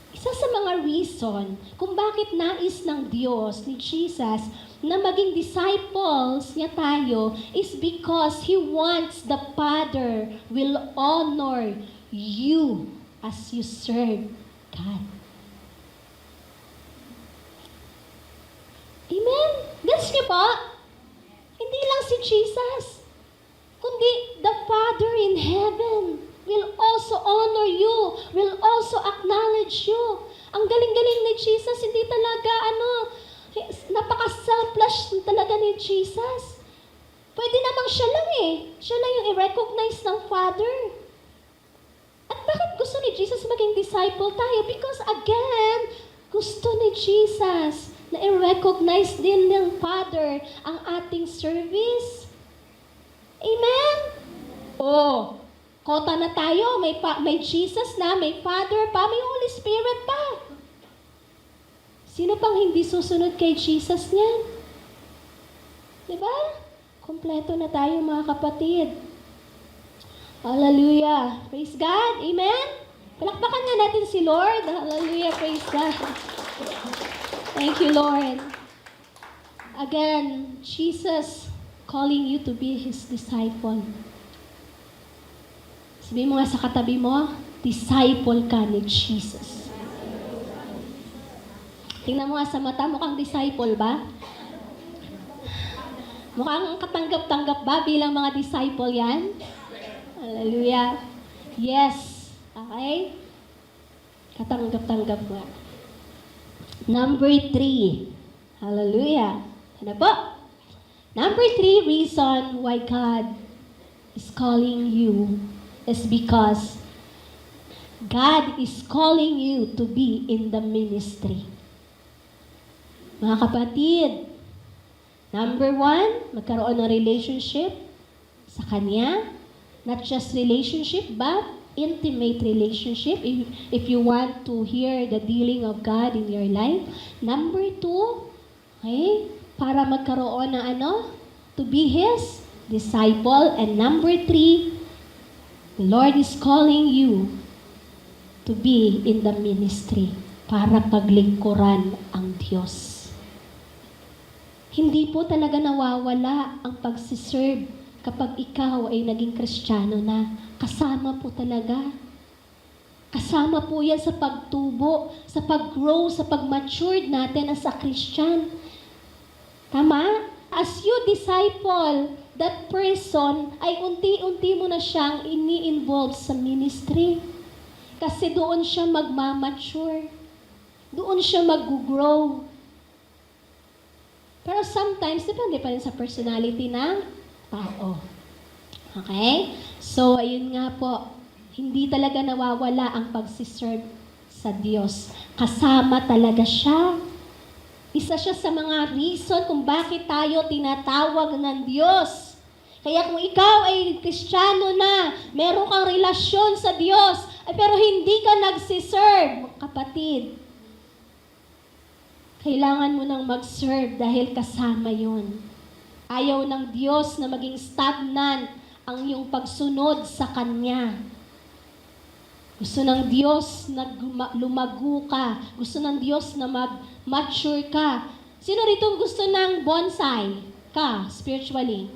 Isa sa mga reason kung bakit nais ng Diyos, ni Jesus, na maging disciples niya tayo is because He wants the Father will honor you as you serve God. Amen? Gets niyo po? Hindi lang si Jesus, kundi the Father in heaven will also honor you, will also acknowledge you. Ang galing-galing ni Jesus, hindi talaga napaka-selfless talaga ni Jesus. Pwede namang siya lang Siya lang yung i-recognize ng Father. At bakit gusto ni Jesus maging disciple tayo? Because again, gusto ni Jesus na i-recognize din ng Father ang ating service. Amen? Kota na tayo, may Jesus na, may Father pa, may Holy Spirit pa. Sino pang hindi susunod kay Jesus niyan? Diba? Kompleto na tayo mga kapatid. Hallelujah. Praise God. Amen? Palakpakan nga natin si Lord. Hallelujah. Praise God. Thank you, Lord. Again, Jesus calling you to be His disciple. Sabihin mo nga sa katabi mo, disciple ka ni Jesus. Tingnan mo nga sa mata, mukhang disciple ba? Mukhang katanggap-tanggap ba bilang mga disciple yan? Hallelujah. Yes. Okay? Katanggap-tanggap nga. Number 3. Hallelujah. Ano po? Number 3 reason why God is calling you is because God is calling you to be in the ministry. Mga kapatid, number 1, magkaroon ng relationship sa Kanya. Not just relationship, but intimate relationship. If you want to hear the dealing of God in your life. Number 2, okay, para magkaroon ng to be His disciple. And number 3, the Lord is calling you to be in the ministry para paglingkuran ang Diyos. Hindi po talaga nawawala ang pagsiserve kapag ikaw ay naging Kristiyano na. Kasama po talaga. Kasama po yan sa pagtubo, sa pag-grow, sa pag-mature natin as a Christian. Tama? As you disciple that person, ay unti-unti mo na siyang ini-involve sa ministry. Kasi doon siya magmamature. Doon siya mag-grow. Pero sometimes, depende pa rin sa personality ng tao. Okay? So, ayun nga po. Hindi talaga nawawala ang pagsiserve sa Diyos. Kasama talaga siya. Isa siya sa mga reason kung bakit tayo tinatawag ng Diyos. Kaya kung ikaw ay Kristiyano na, meron kang relasyon sa Diyos, pero hindi ka nagsiserve, kapatid, kailangan mo nang mag-serve dahil kasama yun. Ayaw ng Diyos na maging stagnant ang iyong pagsunod sa Kanya. Gusto ng Diyos na lumago ka. Gusto ng Diyos na mag-mature ka. Sino rito gusto ng bonsai ka spiritually?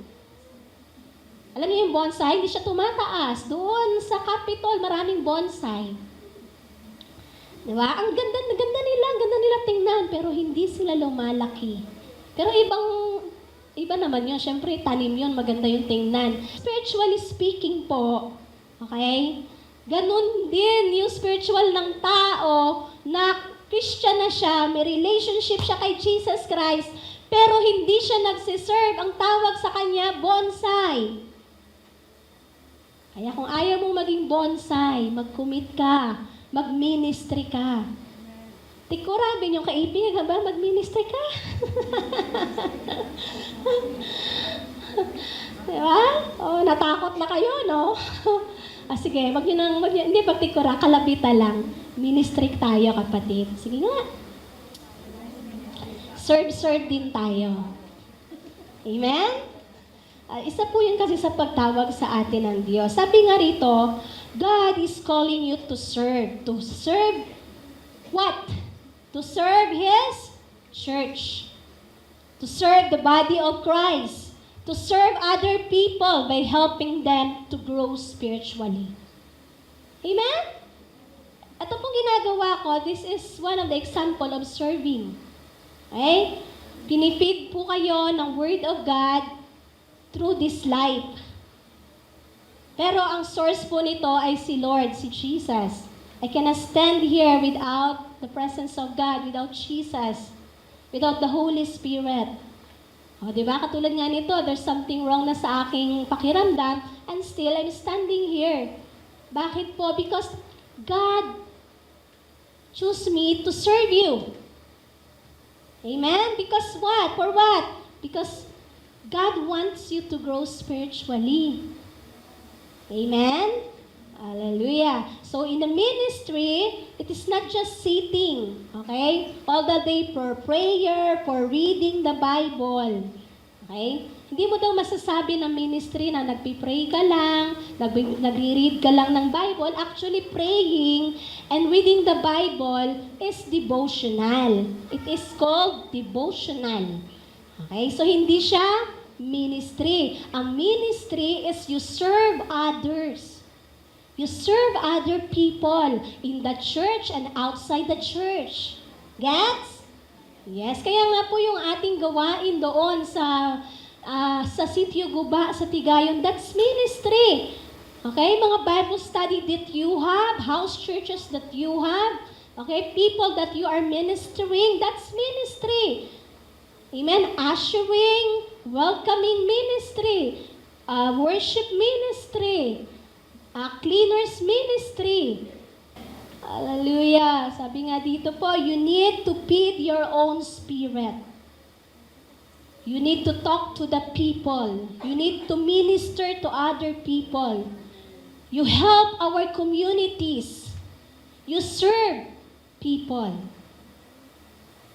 Alam niyo yung bonsai, hindi siya tumataas. Doon sa Capitol, maraming bonsai. Diba? Ang ganda nila tingnan, pero hindi sila lumalaki. Pero iba naman yun. Siyempre, tanim yun, maganda yung tingnan. Spiritually speaking po, okay? Ganun din yung spiritual ng tao na Christian na siya, may relationship siya kay Jesus Christ, pero hindi siya nagsiserve. Ang tawag sa kanya, bonsai. Kaya kung ayaw mong maging bonsai, mag-commit ka, mag-ministry ka. Tikurabi yung kaibigan ba, mag-ministry ka? Diba? Oh, natakot na kayo, no? Sige, hindi pagtikura, kalabita lang. Ministry tayo, kapatid. Sige nga. Serve din tayo. Amen? Isa po yun kasi sa pagtawag sa atin ng Diyos. Sabi nga rito, God is calling you to serve. To serve what? To serve His church. To serve the body of Christ. To serve other people by helping them to grow spiritually. Amen? Ito pong ginagawa ko, this is one of the example of serving. Okay? Pinipid po kayo ng Word of God through this life. Pero ang source po nito ay si Lord, si Jesus. I cannot stand here without the presence of God, without Jesus, without the Holy Spirit. O, di ba? Katulad nga nito, there's something wrong na sa aking pakiramdam, and still I'm standing here. Bakit po? Because God chose me to serve you. Amen? Because what? For what? Because God wants you to grow spiritually. Amen? Hallelujah. So in the ministry, it is not just sitting, okay? All the day for prayer, for reading the Bible. Okay? Hindi mo daw masasabi ng ministry na nagpipray ka lang, nagre-read ka lang ng Bible. Actually, praying and reading the Bible is devotional. It is called devotional. Okay? So hindi siya ministry. Ang ministry is you serve others. You serve other people in the church and outside the church. Gets? Yes, kaya nga po yung ating gawain doon sa Sitio Guba, sa Tigayon, that's ministry. Okay, mga Bible study that you have, house churches that you have, okay, people that you are ministering, that's ministry. Amen. Ushering, welcoming ministry, worship ministry, cleaners ministry. Hallelujah. Sabi nga dito po, you need to feed your own spirit. You need to talk to the people. You need to minister to other people. You help our communities. You serve people.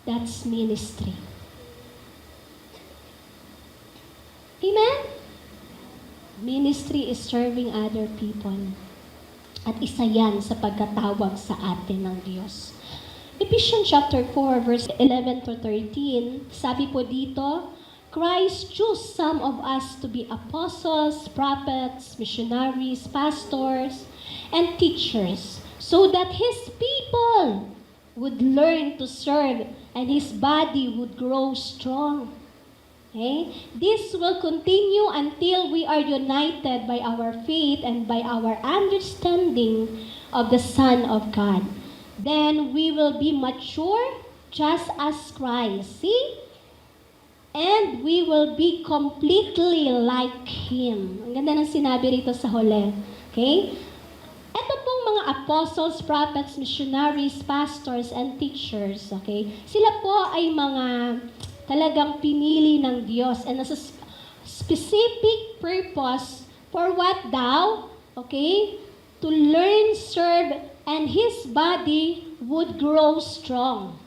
That's ministry. Amen? Ministry is serving other people. At isa yan sa pagkatawag sa atin ng Diyos. Ephesians chapter 4, verse 11 to 13, sabi po dito, Christ chose some of us to be apostles, prophets, missionaries, pastors, and teachers, so that His people would learn to serve and His body would grow strong. Okay? This will continue until we are united by our faith and by our understanding of the Son of God. Then we will be mature just as Christ. See? And we will be completely like Him. Ang ganda ng sinabi rito sa huli. Okay? Ito pong mga apostles, prophets, missionaries, pastors, and teachers. Okay? Sila po ay mga talagang pinili ng Diyos and nasa specific purpose for what daw? Okay? To learn, serve, and His body would grow strong.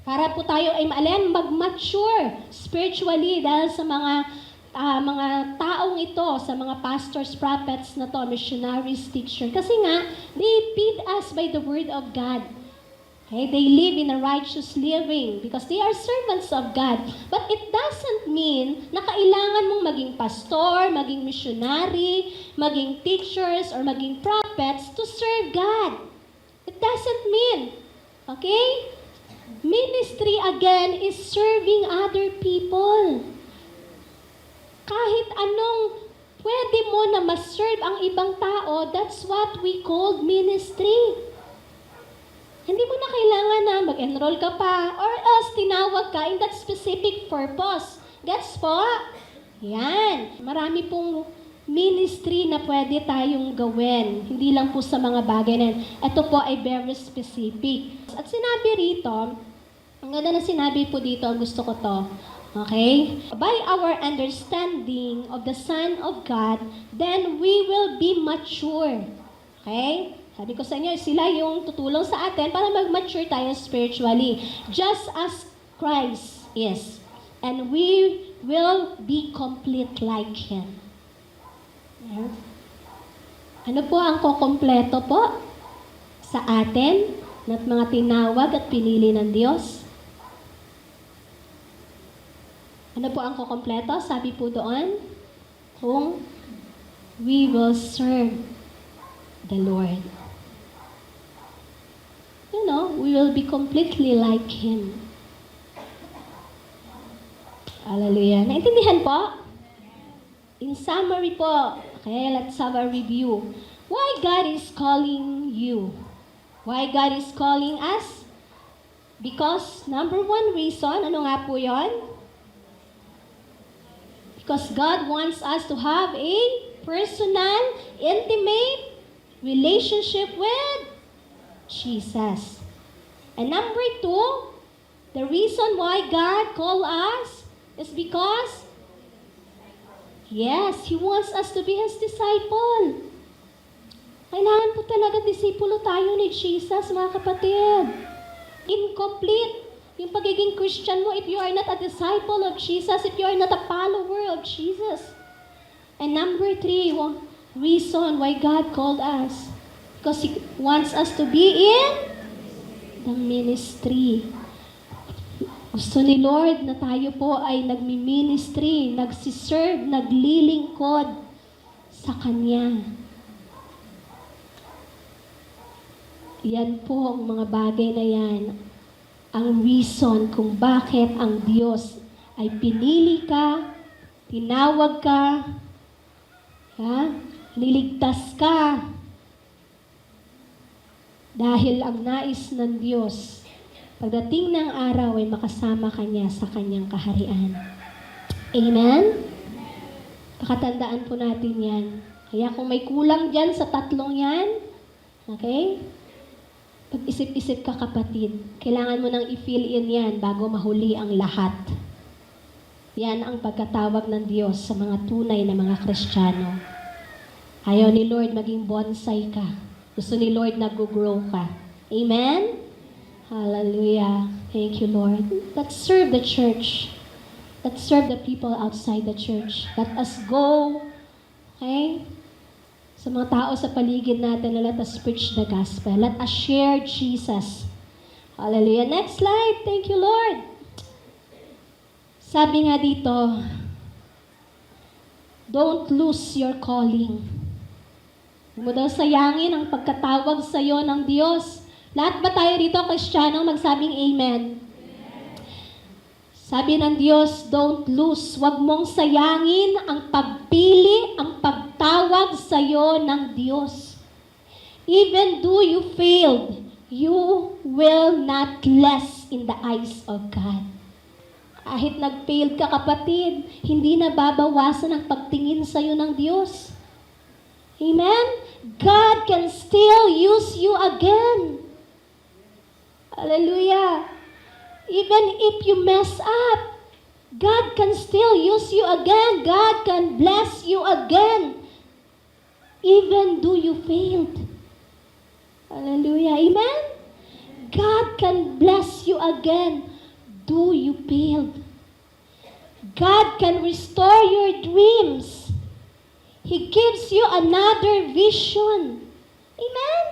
Para po tayo ay mag-mature spiritually dahil sa mga taong ito, sa mga pastors, prophets na to, missionaries, teachers. Kasi nga, they feed us by the Word of God. Okay, they live in a righteous living because they are servants of God. But it doesn't mean na kailangan mong maging pastor, maging missionary, maging teachers, or maging prophets to serve God. It doesn't mean. Okay? Ministry again is serving other people. Kahit anong pwede mo na ma-serve ang ibang tao, that's what we call ministry. Hindi mo na kailangan na mag-enroll ka pa or else tinawag ka in that specific purpose. Gets po? Yan. Marami pong ministry na pwede tayong gawin. Hindi lang po sa mga bagay na yan. Ito po ay very specific. At sinabi rito, ang ganda na sinabi po dito, gusto ko to. Okay? By our understanding of the Son of God, then we will be mature. Okay? Sabi ko sa inyo, sila yung tutulong sa atin para mag-mature tayo spiritually. Just as Christ is. And we will be complete like Him. Ano po ang kukumpleto po sa atin na mga tinawag at pinili ng Diyos? Ano po ang kukumpleto? Sabi po doon, kung we will serve the Lord. You know, we will be completely like Him. Hallelujah. Naintindihan po? In summary po, okay, let's have a review. Why God is calling you? Why God is calling us? Because number one reason, ano nga po yon? Because God wants us to have a personal, intimate relationship with Jesus. And number two, the reason why God called us is because, yes, He wants us to be His disciple. Kailangan po talaga disipulo tayo ni Jesus, mga kapatid. Incomplete yung pagiging Christian mo if you are not a disciple of Jesus, if you are not a follower of Jesus. And number three, reason why God called us. Because He wants us to be in the ministry. Gusto ni Lord na tayo po ay nagmi-ministry, nagsiserve, naglilingkod sa Kanya. Yan po ang mga bagay na yan ang reason kung bakit ang Diyos ay pinili ka, tinawag ka, niligtas ka. Dahil ang nais ng Diyos, pagdating ng araw ay makasama ka niya sa kanyang kaharian. Amen? Pakatandaan po natin yan. Kaya kung may kulang dyan sa tatlong yan, okay? Pag-isip-isip ka kapatid, kailangan mo nang i-fill in yan bago mahuli ang lahat. Yan ang pagkatawag ng Diyos sa mga tunay na mga Kristiyano. Ayaw ni Lord maging bonsai ka. Gusto ni Lord nag-grow ka. Amen? Hallelujah. Thank you, Lord. Let's serve the church. Let's serve the people outside the church. Let us go, okay? Sa mga tao sa paligid natin, let us preach the gospel. Let us share Jesus. Hallelujah. Next slide. Thank you, Lord. Sabi nga dito, don't lose your calling. Huwag mo daw sayangin ang pagkatawag sa iyo ng Diyos. Lahat ba tayo dito, Kristiyano, magsabing amen? Sabi ng Diyos, don't lose. Huwag mong sayangin ang pagpili, ang pagtawag sa iyo ng Diyos. Even though you failed, you will not less in the eyes of God. Kahit nag-failed ka, kapatid, hindi na babawasan ang pagtingin sa iyo ng Diyos. Amen? God can still use you again. Hallelujah. Even if you mess up, God can still use you again. God can bless you again. Even though you failed. Hallelujah. Amen? God can bless you again. Do you failed? God can restore your dreams. He gives you another vision. Amen?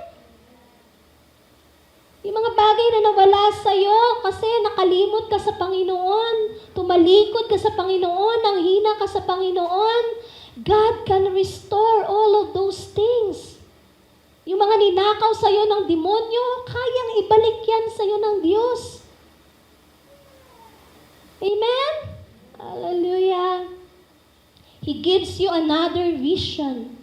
Yung mga bagay na nawala sa'yo kasi nakalimot ka sa Panginoon, tumalikod ka sa Panginoon, nanghina ka sa Panginoon, God can restore all of those things. Yung mga ninakaw sa'yo ng demonyo, kayang ibalik yan sa'yo ng Diyos. Amen? Hallelujah. He gives you another vision.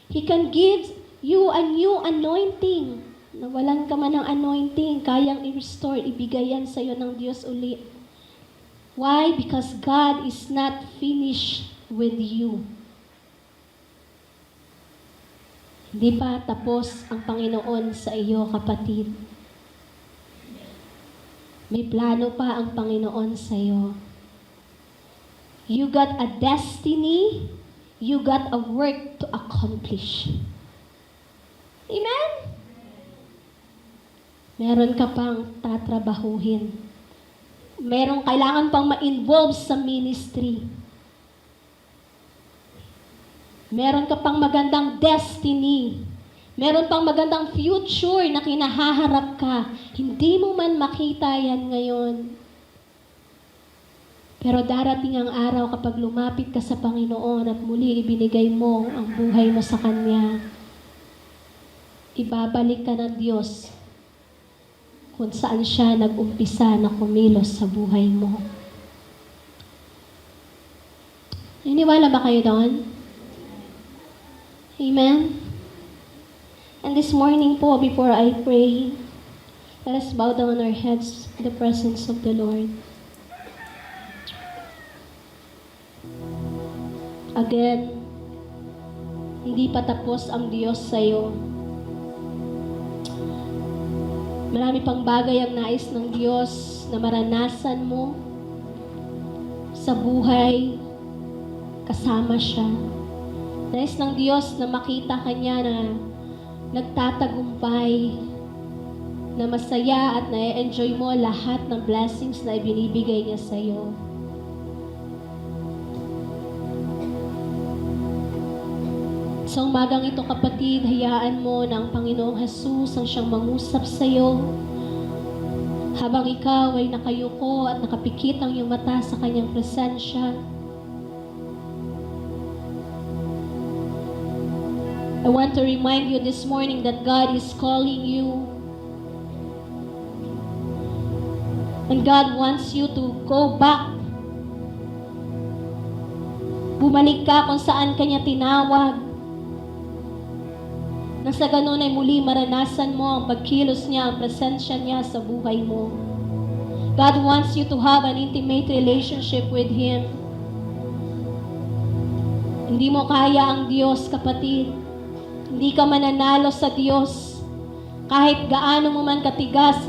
He can give you a new anointing. Nawalan ka man ng anointing, kayang i-restore, ibigay yan sa iyo ng Diyos uli. Why? Because God is not finished with you. Hindi pa tapos ang Panginoon sa iyo, kapatid. May plano pa ang Panginoon sa iyo. You got a destiny, you got a work to accomplish. Amen? Meron ka pang tatrabahuhin. Meron kailangan pang ma-involve sa ministry. Meron ka pang magandang destiny. Meron pang magandang future na kinahaharap ka. Hindi mo man makita yan ngayon. Pero darating ang araw kapag lumapit ka sa Panginoon at muli ibinigay mo ang buhay mo sa Kanya. Ibabalik ka ng Diyos kung saan siya nag-umpisa na kumilos sa buhay mo. Niniwala ba kayo doon? Amen? And this morning po, before I pray, let us bow down our heads in the presence of the Lord. Again, hindi pa tapos ang Diyos sa iyo. Marami pang bagay ang nais ng Diyos na maranasan mo sa buhay kasama siya. Nais ng Diyos na makita ka niya na nagtatagumpay, na masaya at na-enjoy mo lahat ng blessings na ibinibigay niya sa iyo. Sa umagang ito, kapatid, hayaan mo na ang Panginoong Jesus ang siyang mangusap sa iyo. Habang ikaw ay nakayuko at nakapikit ang iyong mata sa kanyang presensya. I want to remind you this morning that God is calling you. And God wants you to go back. Bumalik ka kung saan Kanya tinawag. Nang sa ganun ay muli maranasan mo ang pagkilos niya, ang presensya niya sa buhay mo. God wants you to have an intimate relationship with Him. Hindi mo kaya ang Diyos, kapatid. Hindi ka mananalo sa Diyos. Kahit gaano mo man katigas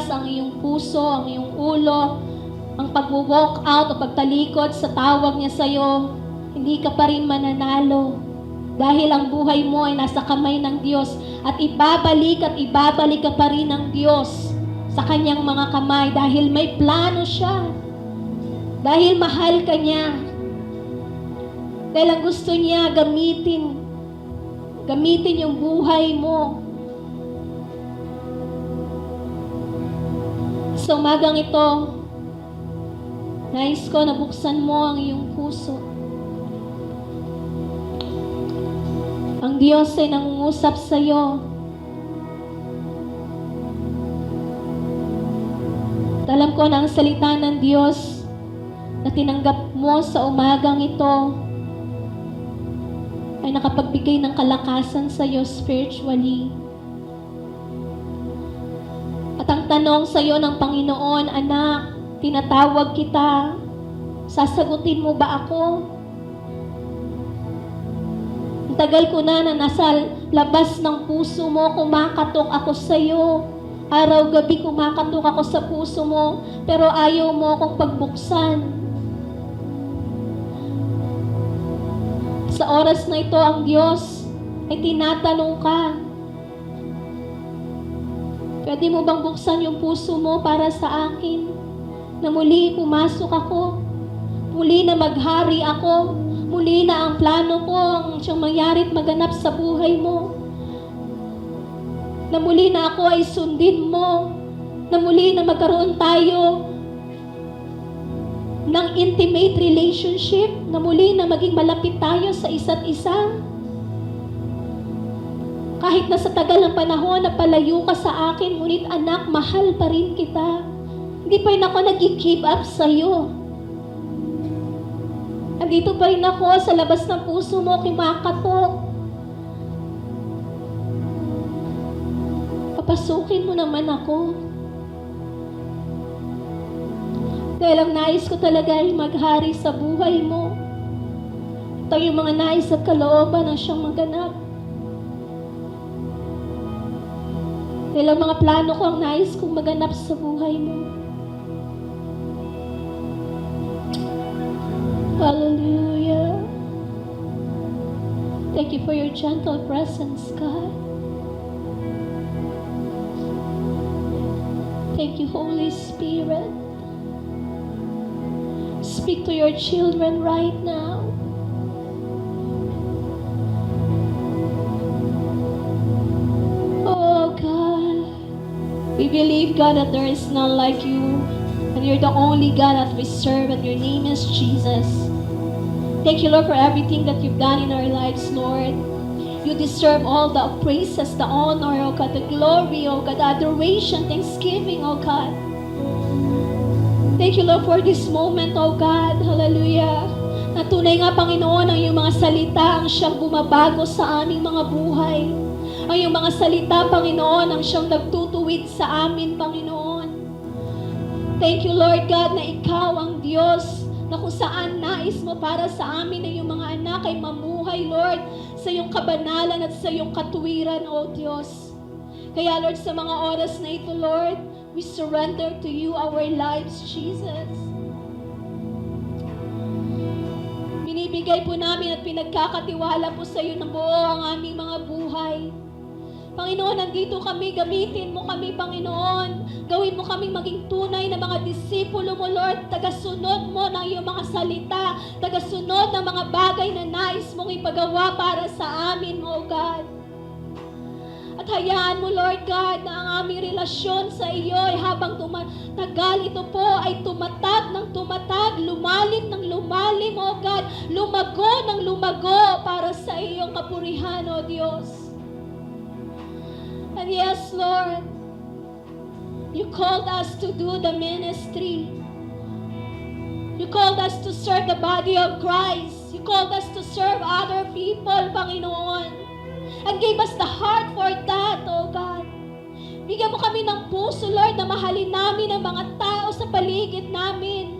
ang iyong puso, ang iyong ulo, ang pag-walk out o pagtalikod sa tawag niya sa iyo, hindi ka pa rin mananalo. Dahil ang buhay mo ay nasa kamay ng Diyos at ibabalik ka pa rin ng Diyos sa Kanyang mga kamay dahil may plano siya. Dahil mahal ka niya. Dahil ang gusto niya gamitin yung buhay mo. Sa umagang ito, nais ko na buksan mo ang iyong puso. Ang Diyos ay nangungusap sa iyo. At alam ko na ang salita ng Diyos na tinanggap mo sa umagang ito ay nakapagbigay ng kalakasan sa iyo spiritually. At ang tanong sa iyo ng Panginoon, anak, tinatawag kita, sasagutin mo ba ako? Ang tagal ko na nasa labas ng puso mo, kumakatok ako sa iyo. Araw-gabi kumakatok ako sa puso mo, pero ayaw mo akong pagbuksan. Sa oras na ito, ang Diyos ay tinatanong ka, pwede mo bang buksan yung puso mo para sa akin? Na muli pumasok ako, muli na maghari ako, muli na ang plano ko ang siyang mangyari at maganap sa buhay mo. Na muli na ako ay sundin mo, na muli na magkaroon tayo ng intimate relationship, na muli na maging malapit tayo sa isa't isa. Kahit na sa tagal ng panahon na palayo ka sa akin, ngunit anak, mahal pa rin kita. Hindi pa rin ako nag-give up sa iyo. Andito pa rin ako sa labas ng puso mo, kumakatok. Papasukin mo naman ako. Dahil ang nais ko talaga ay maghari sa buhay mo. Ito yung mga nais at kalooban na siyang maganap. Dahil ang mga plano ko ang nais kong maganap sa buhay mo. Hallelujah. Thank you for your gentle presence, God. Thank you, Holy Spirit. Speak to your children right now. We believe, God, that there is none like you, and you're the only God that we serve, and your name is Jesus. Thank you, Lord, for everything that you've done in our lives, Lord. You deserve all the praises, the honor, oh God, the glory, oh God, the adoration, thanksgiving, oh God. Thank you, Lord, for this moment, oh God. Hallelujah. Na tunay nga, Panginoon, ang iyong mga salita ang siyang bumabago sa aming mga buhay. Ang iyong mga salita, Panginoon, ang siyang nagtutuwid sa amin, Panginoon. Thank you, Lord God, na ikaw ang Diyos na kung saan nais mo para sa amin na iyong mga anak ay mamuhay, Lord, sa iyong kabanalan at sa iyong katuwiran, O Diyos. Kaya, Lord, sa mga oras na ito, Lord, we surrender to you our lives, Jesus. Binibigay po namin at pinagkakatiwala po sa iyo ng buo ang aming mga buhay. Panginoon, nandito kami, gamitin mo kami, Panginoon. Gawin mo kami maging tunay na mga disipulo mo, Lord. Tagasunod mo ng iyong mga salita. Tagasunod ng mga bagay na nais mong ipagawa para sa amin, O God. At hayaan mo, Lord God, na ang aming relasyon sa iyo ay habang tumatagal, ito po ay tumatag ng tumatag, lumalim ng lumalim, O God. Lumago ng lumago para sa iyong kapurihan, O Diyos. And yes, Lord, You called us to do the ministry. You called us to serve the body of Christ. You called us to serve other people, Panginoon. And gave us the heart for that, oh God. Bigyan mo kami ng puso, Lord, na mahalin namin ang mga tao sa paligid namin.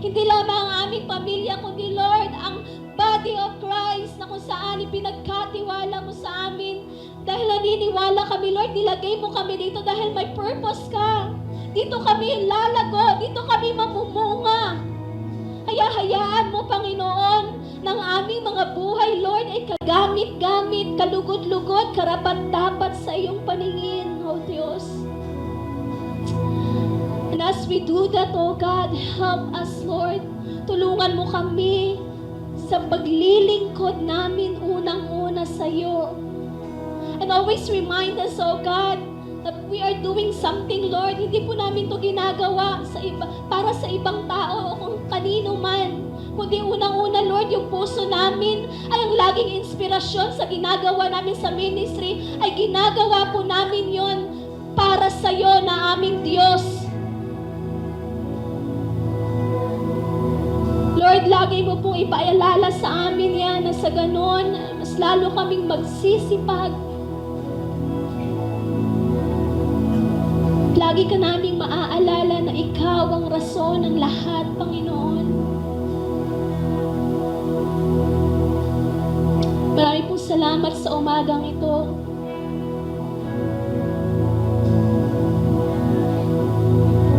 Hindi lamang ang aming pamilya, kundi Lord, ang body of Christ na kung saan ipinagkatiwala mo sa amin. Dahil naniniwala kami, Lord, nilagay mo kami dito dahil may purpose ka. Dito kami lalago, dito kami mamumunga. Kaya hayaan mo, Panginoon, ng aming mga buhay, Lord, ay kagamit-gamit, kalugod-lugod, karapat-dapat sa iyong paningin, O Diyos. And as we do that, O God, help us, Lord. Tulungan mo kami sa paglilingkod namin unang-una sa iyo. And always remind us, O God, that we are doing something, Lord. Hindi po namin to ginagawa sa iba, para sa ibang tao o kung kanino man. Kundi unang-una, Lord, yung puso namin ay ang laging inspirasyon sa ginagawa namin sa ministry, ay ginagawa po namin yon para sa iyo na aming Diyos. Lord, lagi mo pong ipaalala sa amin yan na sa ganon, mas lalo kaming magsisipag. Lagi ka naming maaalala na ikaw ang rason ng lahat, Panginoon. Marami pong salamat sa umagang ito.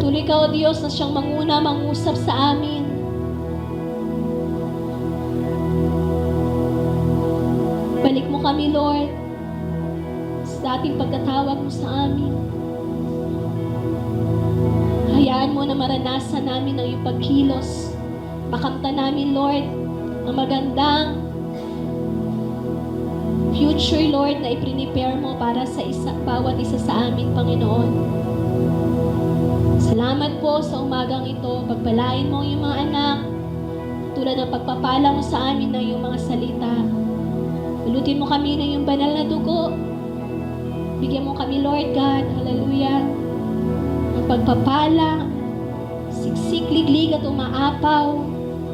Tuloy ka, O Diyos, na siyang manguna, mangusap sa amin. Balik mo kami, Lord, sa dating pagkatawag mo sa amin. Hayaan mo na maranasan namin ang iyong pagkilos. Makamta namin, Lord, ang magandang future, Lord, na i-prepare mo para sa bawat isa sa amin, Panginoon. Salamat po sa umagang ito. Pagpalain mo yung mga anak, tulad ng pagpapala mo sa amin ng iyong mga salita. Pulutin mo kami ng iyong banal na dugo. Bigyan mo kami, Lord God, hallelujah, ng pagpapala, siksik, liglig at umaapaw.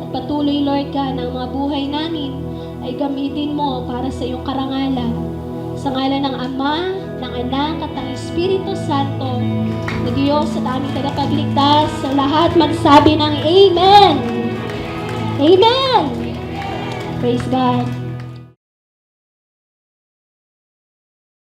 At patuloy, Lord God, ng mga buhay namin ay gamitin mo para sa iyong karangalan. Sa ngalan ng Ama, ng Anak, at ng Espiritu Santo, na Diyos at aming tagapagligtas, sa lahat magsabi ng Amen! Amen! Praise God!